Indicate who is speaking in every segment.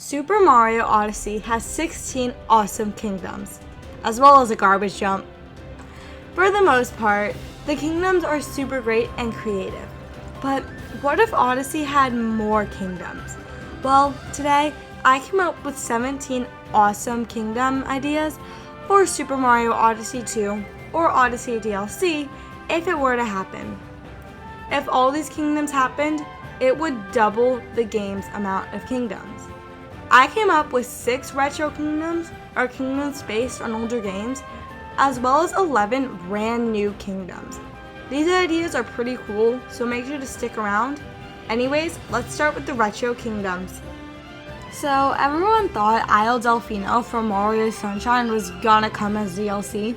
Speaker 1: Super Mario Odyssey has 16 awesome kingdoms, as well as a garbage jump. For the most part, the kingdoms are super great and creative. But what if Odyssey had more kingdoms? Well, today I came up with 17 awesome kingdom ideas for Super Mario Odyssey 2 or Odyssey DLC if it were to happen. If all these kingdoms happened, it would double the game's amount of kingdoms. I came up with 6 retro kingdoms, or kingdoms based on older games, as well as 11 brand new kingdoms. These ideas are pretty cool, so make sure to stick around. Anyways, let's start with the retro kingdoms. So everyone thought Isle Delfino from Mario Sunshine was gonna come as DLC,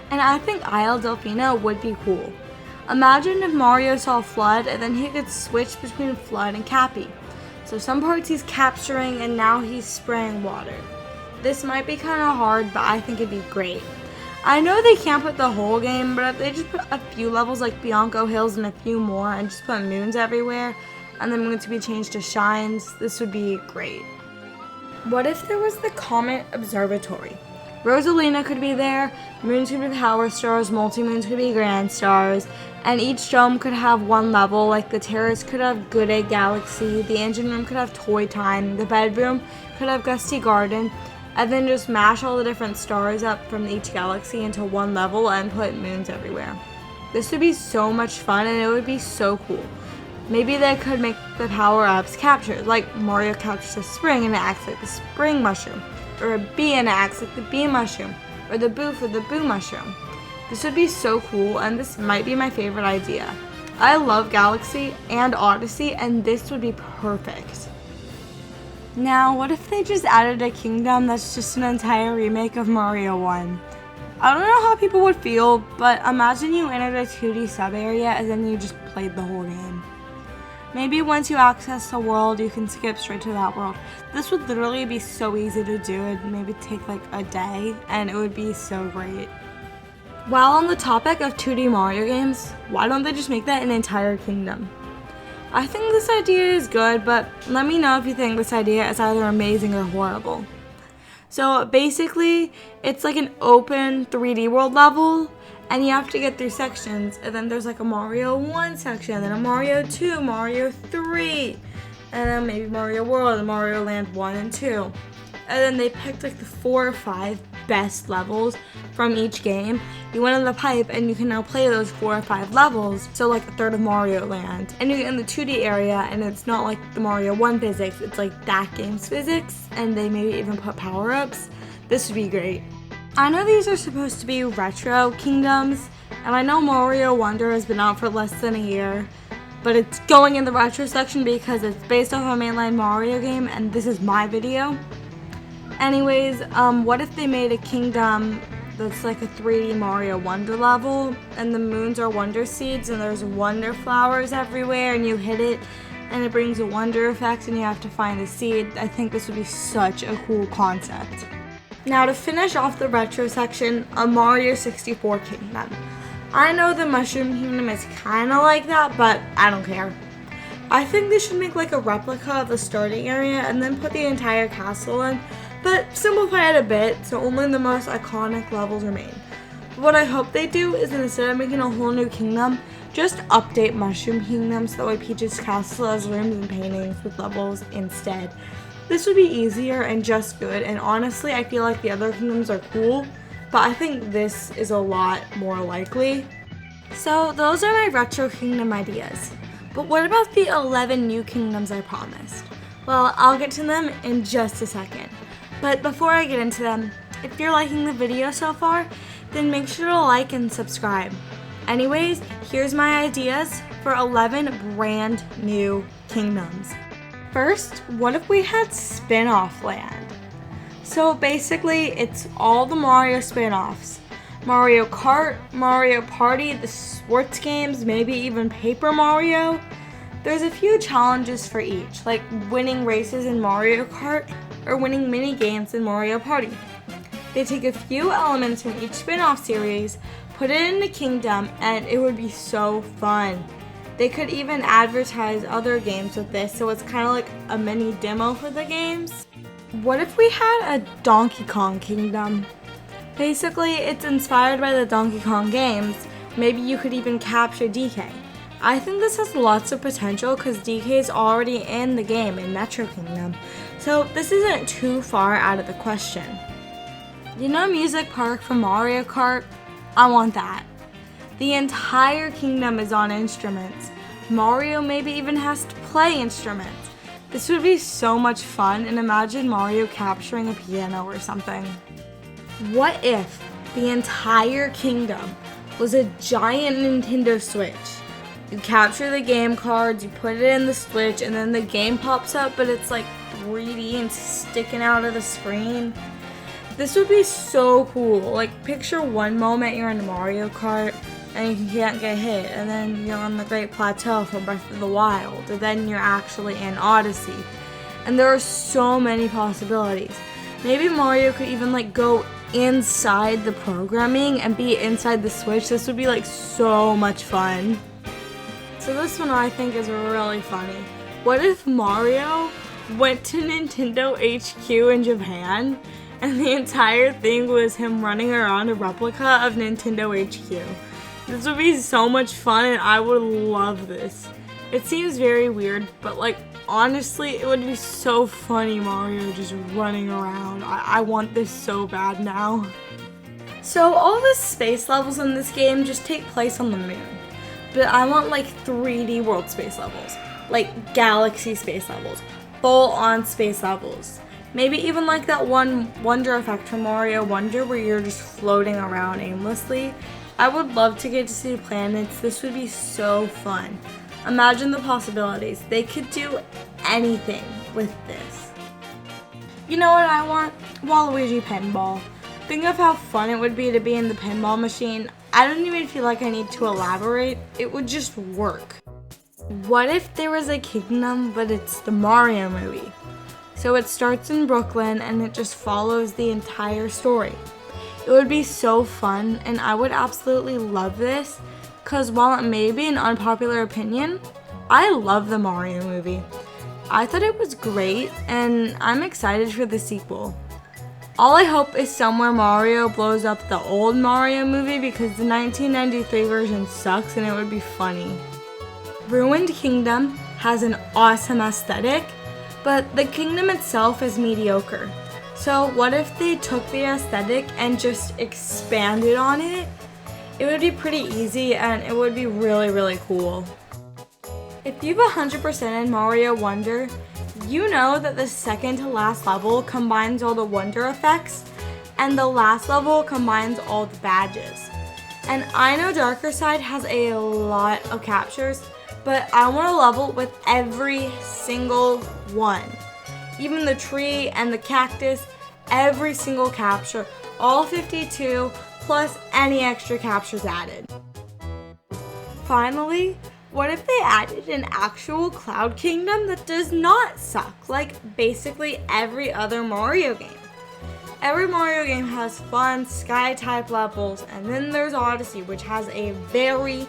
Speaker 1: and I think Isle Delfino would be cool. Imagine if Mario saw Flood and then he could switch between Flood and Cappy. So some parts he's capturing and now he's spraying water. This might be kind of hard, but I think it'd be great. I know they can't put the whole game, but if they just put a few levels like Bianco Hills and a few more and just put moons everywhere and then moons to be changed to shines, this would be great. What if there was the Comet Observatory? Rosalina could be there, moons could be power stars, multi-moons could be grand stars, and each dome could have one level, like the terrace could have Good Egg Galaxy, the engine room could have Toy Time, the bedroom could have Gusty Garden, and then just mash all the different stars up from each galaxy into one level and put moons everywhere. This would be so much fun and it would be so cool. Maybe they could make the power-ups captures, like Mario captures a spring and it acts like the spring mushroom, or a bee and it acts like the bee mushroom, or the boo for the boo mushroom. This would be so cool, and this might be my favorite idea. I love Galaxy and Odyssey, and this would be perfect. Now, what if they just added a kingdom that's just an entire remake of Mario 1? I don't know how people would feel, but imagine you entered a 2D sub-area and then you just played the whole game. Maybe once you access the world, you can skip straight to that world. This would literally be so easy to do. It'd maybe take like a day, and it would be so great. While on the topic of 2D Mario games, why don't they just make that an entire kingdom? I think this idea is good, but let me know if you think this idea is either amazing or horrible. So basically, it's like an open 3D world level, and you have to get through sections, and then there's like a Mario 1 section, then a Mario 2, Mario 3, and then maybe Mario World and Mario Land 1 and 2. And then they picked like the 4 or 5 best levels from each game. You went in the pipe and you can now play those 4 or 5 levels, so like a third of Mario Land. And you get in the 2D area and it's not like the Mario 1 physics, it's like that game's physics, and they maybe even put power-ups. This would be great. I know these are supposed to be retro kingdoms, and I know Mario Wonder has been out for less than a year, but it's going in the retro section because it's based off a mainline Mario game, and this is my video. Anyways, what if they made a kingdom that's like a 3D Mario Wonder level, and the moons are wonder seeds, and there's wonder flowers everywhere, and you hit it, and it brings a wonder effect, and you have to find the seed. I think this would be such a cool concept. Now to finish off the retro section, a Mario 64 kingdom. I know the Mushroom Kingdom is kind of like that, but I don't care. I think they should make like a replica of the starting area and then put the entire castle in, but simplify it a bit so only the most iconic levels remain. What I hope they do is instead of making a whole new kingdom, just update Mushroom Kingdom so that way Peach's castle has rooms and paintings with levels instead. This would be easier and just good, and honestly I feel like the other kingdoms are cool, but I think this is a lot more likely. So those are my retro kingdom ideas. But what about the 11 new kingdoms I promised? Well, I'll get to them in just a second. But before I get into them, if you're liking the video so far, then make sure to like and subscribe. Anyways, here's my ideas for 11 brand new kingdoms. First, what if we had spin-off land? So basically, it's all the Mario spin-offs. Mario Kart, Mario Party, the sports games, maybe even Paper Mario. There's a few challenges for each, like winning races in Mario Kart or winning mini games in Mario Party. They take a few elements from each spin-off series, put it in a kingdom, and it would be so fun. They could even advertise other games with this, so it's kind of like a mini demo for the games. What if we had a Donkey Kong Kingdom? Basically, it's inspired by the Donkey Kong games. Maybe you could even capture DK. I think this has lots of potential because DK is already in the game in Metro Kingdom. So this isn't too far out of the question. You know Music Park from Mario Kart? I want that. The entire kingdom is on instruments. Mario maybe even has to play instruments. This would be so much fun, and imagine Mario capturing a piano or something. What if the entire kingdom was a giant Nintendo Switch? You capture the game cards, you put it in the Switch, and then the game pops up, but it's like 3D and sticking out of the screen. This would be so cool. Like, picture one moment you're in Mario Kart and you can't get hit, and then you're on the Great Plateau from Breath of the Wild, and then you're actually in Odyssey. And there are so many possibilities. Maybe Mario could even like go inside the programming and be inside the Switch. This would be like so much fun. So this one I think is really funny. What if Mario went to Nintendo HQ in Japan and the entire thing was him running around a replica of Nintendo HQ? This would be so much fun and I would love this. It seems very weird, but like honestly, it would be so funny Mario just running around. I want this so bad now. So all the space levels in this game just take place on the moon. But I want like 3D world space levels, like galaxy space levels, full-on space levels. Maybe even like that one Wonder effect from Mario Wonder where you're just floating around aimlessly. I would love to get to see planets. This would be so fun. Imagine the possibilities. They could do anything with this. You know what I want? Waluigi pinball. Think of how fun it would be to be in the pinball machine. I don't even feel like I need to elaborate. It would just work. What if there was a kingdom, but it's the Mario movie? So it starts in Brooklyn and it just follows the entire story. It would be so fun and I would absolutely love this because while it may be an unpopular opinion, I love the Mario movie. I thought it was great and I'm excited for the sequel. All I hope is somewhere Mario blows up the old Mario movie because the 1993 version sucks and it would be funny. Ruined Kingdom has an awesome aesthetic, but the kingdom itself is mediocre. So what if they took the aesthetic and just expanded on it? It would be pretty easy and it would be really, really cool. If you've 100% in Mario Wonder, you know that the second to last level combines all the Wonder effects and the last level combines all the badges. And I know Darker Side has a lot of captures, but I want to level with every single one. Even the tree and the cactus, every single capture, all 52 plus any extra captures added. Finally, what if they added an actual Cloud Kingdom that does not suck, like basically every other Mario game? Every Mario game has fun sky-type levels, and then there's Odyssey, which has a very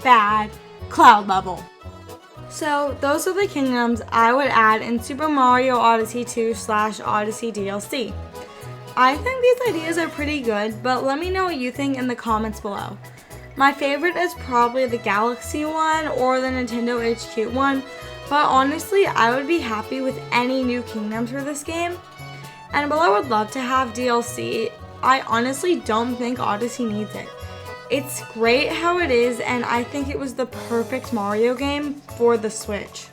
Speaker 1: bad cloud level. So those are the kingdoms I would add in Super Mario Odyssey 2/Odyssey DLC. I think these ideas are pretty good, but let me know what you think in the comments below. My favorite is probably the Galaxy one or the Nintendo HQ one, but honestly, I would be happy with any new kingdoms for this game. And while I would love to have DLC, I honestly don't think Odyssey needs it. It's great how it is, and I think it was the perfect Mario game for the Switch.